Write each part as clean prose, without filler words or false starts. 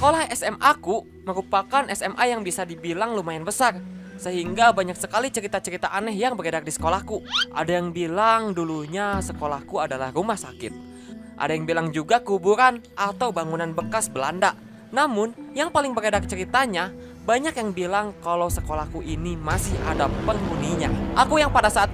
Sekolah SMA ku merupakan SMA yang bisa dibilang lumayan besar, sehingga banyak sekali cerita-cerita aneh yang beredar di sekolahku. Ada yang bilang dulunya sekolahku adalah rumah sakit. Ada yang bilang juga kuburan atau bangunan bekas Belanda. Namun, yang paling beredar ceritanya, banyak yang bilang kalau sekolahku ini masih ada penghuninya. Aku yang pada saat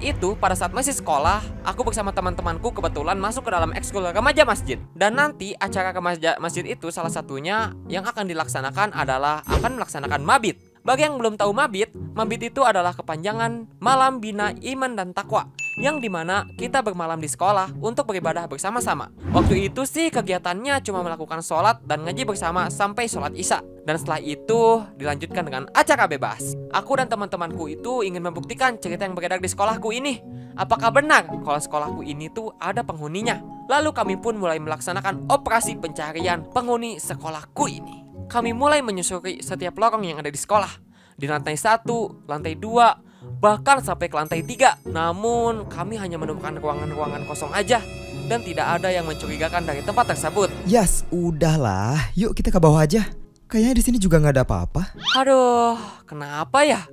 masih sekolah, aku bersama teman-temanku kebetulan masuk ke dalam ekskul remaja masjid. Dan nanti acara remaja masjid itu salah satunya yang akan dilaksanakan adalah akan melaksanakan mabit. Bagi yang belum tahu mabit itu adalah kepanjangan Malam Bina Iman dan Takwa, yang dimana kita bermalam di sekolah untuk beribadah bersama-sama. Waktu itu sih kegiatannya cuma melakukan sholat dan ngaji bersama sampai sholat isya. Dan setelah itu dilanjutkan dengan acara bebas. Aku dan teman-temanku itu ingin membuktikan cerita yang beredar di sekolahku ini. Apakah benar kalau sekolahku ini tuh ada penghuninya? Lalu kami pun mulai melaksanakan operasi pencarian penghuni sekolahku ini. Kami mulai menyusuri setiap lorong yang ada di sekolah. Di lantai 1, lantai 2, bahkan sampai ke lantai 3. Namun kami hanya menemukan ruangan-ruangan kosong aja, dan tidak ada yang mencurigakan dari tempat tersebut. Yas, udahlah, yuk kita ke bawah aja. Kayaknya di sini juga nggak ada apa-apa. Aduh, kenapa ya?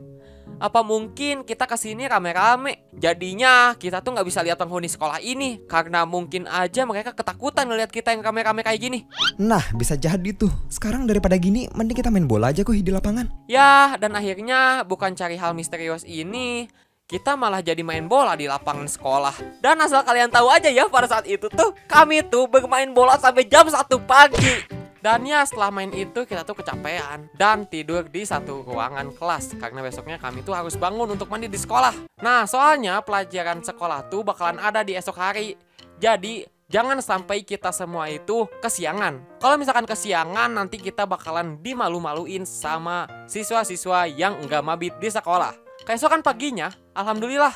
Apa mungkin kita kesini rame-rame? Jadinya kita tuh nggak bisa lihat penghuni sekolah ini, karena mungkin aja mereka ketakutan ngeliat kita yang rame-rame kayak gini. Nah, bisa jadi tuh. Sekarang daripada gini, mending kita main bola aja di lapangan. Ya, dan akhirnya bukan cari hal misterius ini, kita malah jadi main bola di lapangan sekolah. Dan asal kalian tahu aja ya, pada saat itu tuh kami tuh bermain bola sampai jam 1 pagi. Dan ya setelah main itu kita tuh kecapean dan tidur di satu ruangan kelas, karena besoknya kami tuh harus bangun untuk mandi di sekolah. Nah, soalnya pelajaran sekolah tuh bakalan ada di esok hari. Jadi jangan sampai kita semua itu kesiangan. Kalau misalkan kesiangan, nanti kita bakalan dimalu-maluin sama siswa-siswa yang enggak mabit di sekolah. Keesokan paginya, alhamdulillah,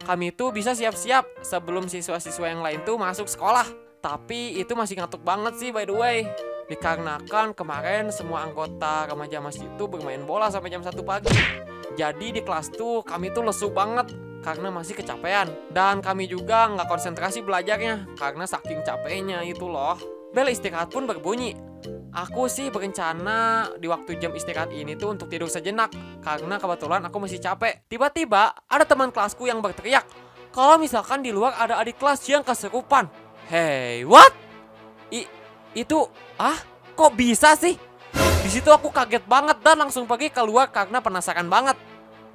kami tuh bisa siap-siap sebelum siswa-siswa yang lain tuh masuk sekolah. Tapi itu masih ngantuk banget sih, by the way. Dikarenakan kemarin semua anggota remaja masjid itu bermain bola sampai jam 1 pagi. Jadi di kelas tuh kami tuh lesu banget karena masih kecapean. Dan kami juga nggak konsentrasi belajarnya karena saking capeknya itu loh. Bel istirahat pun berbunyi. Aku sih berencana di waktu jam istirahat ini tuh untuk tidur sejenak, karena kebetulan aku masih capek. Tiba-tiba ada teman kelasku yang berteriak kalau misalkan di luar ada adik kelas yang kesurupan. Hey, what? Itu, kok bisa sih? Di situ aku kaget banget dan langsung pergi keluar karena penasaran banget.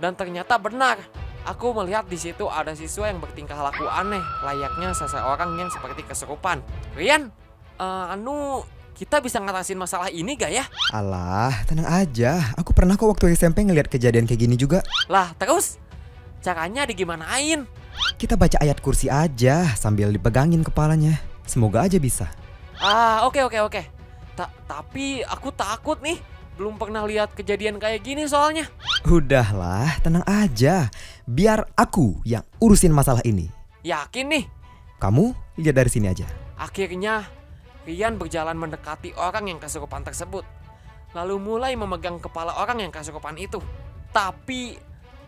Dan ternyata benar, aku melihat di situ ada siswa yang bertingkah laku aneh, layaknya seseorang yang seperti kesurupan. Rian, kita bisa ngatasin masalah ini gak ya? Alah, tenang aja. Aku pernah kok waktu SMP ngeliat kejadian kayak gini juga. Lah, terus caranya digimanain? Kita baca ayat kursi aja sambil dipegangin kepalanya. Semoga aja bisa. Oke. Tapi aku takut nih. Belum pernah lihat kejadian kayak gini soalnya. Udahlah, tenang aja. Biar aku yang urusin masalah ini. Yakin nih? Kamu lihat dari sini aja. Akhirnya Rian berjalan mendekati orang yang kesurupan tersebut, lalu mulai memegang kepala orang yang kesurupan itu. Tapi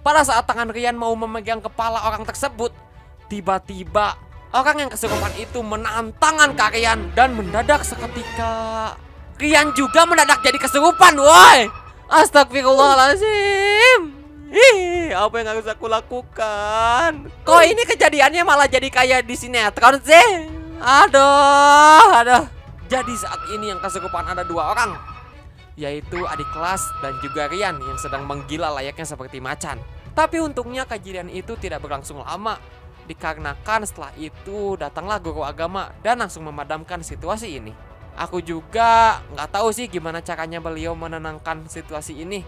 pada saat tangan Rian mau memegang kepala orang tersebut, tiba-tiba orang yang kesurupan itu menahan tangan Kak Rian, dan mendadak seketika Rian juga mendadak jadi kesurupan, woi. Astagfirullahaladzim. Apa yang harus aku lakukan? Kok ini kejadiannya malah jadi kayak di sinetron sih? Aduh. Jadi saat ini yang kesurupan ada 2 orang, yaitu adik kelas dan juga Rian yang sedang menggila layaknya seperti macan. Tapi untungnya kejadian itu tidak berlangsung lama, dikarenakan setelah itu datanglah guru agama dan langsung memadamkan situasi ini. Aku juga nggak tahu sih gimana caranya beliau menenangkan situasi ini.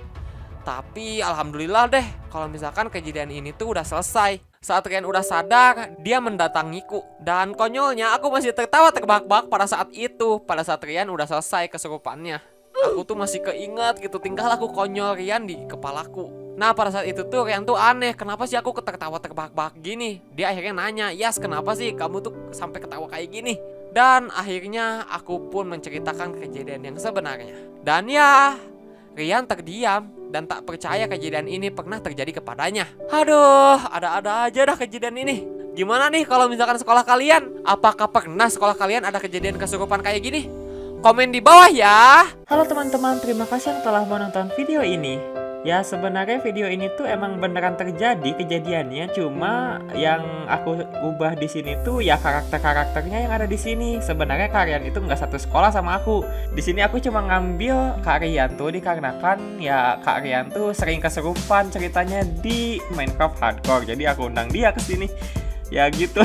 Tapi alhamdulillah deh kalau misalkan kejadian ini tuh udah selesai. Saat Rian udah sadar, dia mendatangiku. Dan konyolnya aku masih tertawa terbahak-bahak pada saat itu. Pada saat Rian udah selesai kesurupannya, aku tuh masih keinget gitu tingkah laku konyol Rian di kepalaku. Nah pada saat itu tuh Rian tuh aneh, kenapa sih aku ketawa terbahak-bahak gini. Dia akhirnya nanya, Yas kenapa sih kamu tuh sampai ketawa kayak gini. Dan akhirnya aku pun menceritakan kejadian yang sebenarnya. Dan ya, Rian terdiam dan tak percaya kejadian ini pernah terjadi kepadanya. Aduh, ada-ada aja dah kejadian ini. Gimana nih kalau misalkan sekolah kalian? Apakah pernah sekolah kalian ada kejadian kesurupan kayak gini? komen di bawah ya. Halo teman-teman, terima kasih yang telah menonton video ini. Ya sebenarnya video ini tuh emang beneran terjadi kejadiannya, cuma yang aku ubah di sini tuh ya karakter-karakternya yang ada di sini. Sebenarnya Kak Rian itu nggak satu sekolah sama aku. Di sini aku cuma ngambil Kak Rian tuh dikarenakan ya Kak Rian tuh sering kesurupan ceritanya di Minecraft Hardcore. Jadi aku undang dia ke sini. Ya gitu.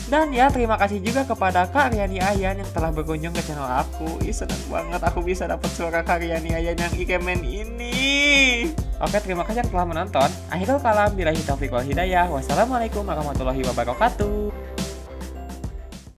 Dan ya terima kasih juga kepada Kak Riani Ayan yang telah berkunjung ke channel aku. Senang banget aku bisa dapat suara Kak Riani Ayan yang ikemen ini. Oke, terima kasih yang telah menonton. Akhirul kalam, billahi taufiq wal hidayah. Wassalamualaikum warahmatullahi wabarakatuh.